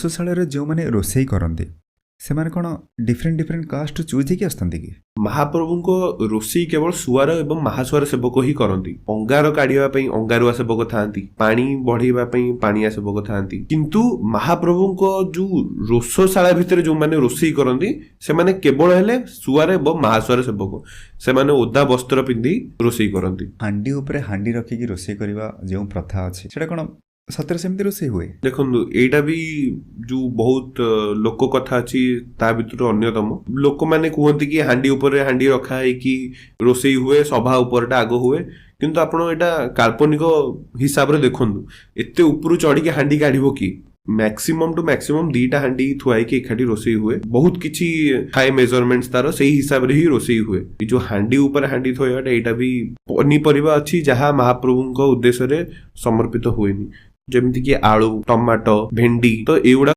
ରୋଷଶାଳରେ ଯେଉଁମାନେ ରୋଷେଇ କରନ୍ତି ସେମାନେ କ'ଣ ଡିଫରେଣ୍ଟ ଡିଫରେଣ୍ଟ କାଷ୍ଟ ଚୁଜ୍ ହେଇକି ଆସୁଛନ୍ତି କି? ମହାପ୍ରଭୁଙ୍କ ରୋଷେଇ କେବଳ ସୁଆର ଏବଂ ମହାସୁଆର ସେବକ ହିଁ କରନ୍ତି। ଅଙ୍ଗାର କାଢିବା ପାଇଁ ଅଙ୍ଗାରୁଆ ସେବକ ଥାନ୍ତି, ପାଣି ବଢେଇବା ପାଇଁ ପାଣିଆ ସେବକ ଥାନ୍ତି। କିନ୍ତୁ ମହାପ୍ରଭୁଙ୍କ ଯୋଉ ରୋଷଶାଳା ଭିତରେ ଯୋଉମାନେ ରୋଷେଇ କରନ୍ତି ସେମାନେ କେବଳ ହେଲେ ସୁଆର ଏବଂ ମହାସୁଆର ସେବକ। ସେମାନେ ଓଦା ବସ୍ତ୍ର ପିନ୍ଧି ରୋଷେଇ କରନ୍ତି। ହାଣ୍ଡି ଉପରେ ହାଣ୍ଡି ରଖିକି ରୋଷେଇ କରିବା ଯେଉଁ ପ୍ରଥା ଅଛି ସେଟା କ'ଣ ସତରେ ସେମିତି ରୋଷେଇ ହୁଏ? ଦେଖନ୍ତୁ, ଏଇଟା ବି ଯୋଉ ବହୁତ ଲୋକ କଥା ଅଛି ତା ଭିତରୁ ଅନ୍ୟତମ। ଲୋକମାନେ କୁହନ୍ତି କି ହାଣ୍ଡି ଉପରେ ହାଣ୍ଡି ରଖା ହେଇକି ରୋଷେଇ ହୁଏ, ସଭା ଉପରଟା ଆଗ ହୁଏ। କିନ୍ତୁ ଆପଣ ଏଇଟା କାଳ୍ପନିକ ହିସାବରେ ଦେଖନ୍ତୁ, ଏତେ ଉପରୁ ଚଢିକି ହାଣ୍ଡି କାଢିବ କି? ମ୍ୟାକ୍ସିମମ୍ ଟୁ ମ୍ୟାକ୍ସିମମ୍ 2ଟା ହାଣ୍ଡି ଥୁଆ ହେଇକି ଏକାଠି ରୋଷେଇ ହୁଏ। ବହୁତ କିଛି ଥାଏ ମେଜରମେଣ୍ଟ ତାର, ସେଇ ହିସାବରେ ହିଁ ରୋଷେଇ ହୁଏ। ଏଇ ଯୋଉ ହାଣ୍ଡି ଉପରେ ହାଣ୍ଡି ଥୋଇବାଟା ଏଇଟା ବି ପନିପରିବା ଅଛି ଯାହା ମହାପ୍ରଭୁଙ୍କ ଉଦ୍ଦେଶ୍ୟରେ ସମର୍ପିତ ହୁଏନି, ଯେମିତି କି ଆଳୁ, ଟମାଟୋ, ଭେଣ୍ଡି। ତ ଏଇଗୁଡା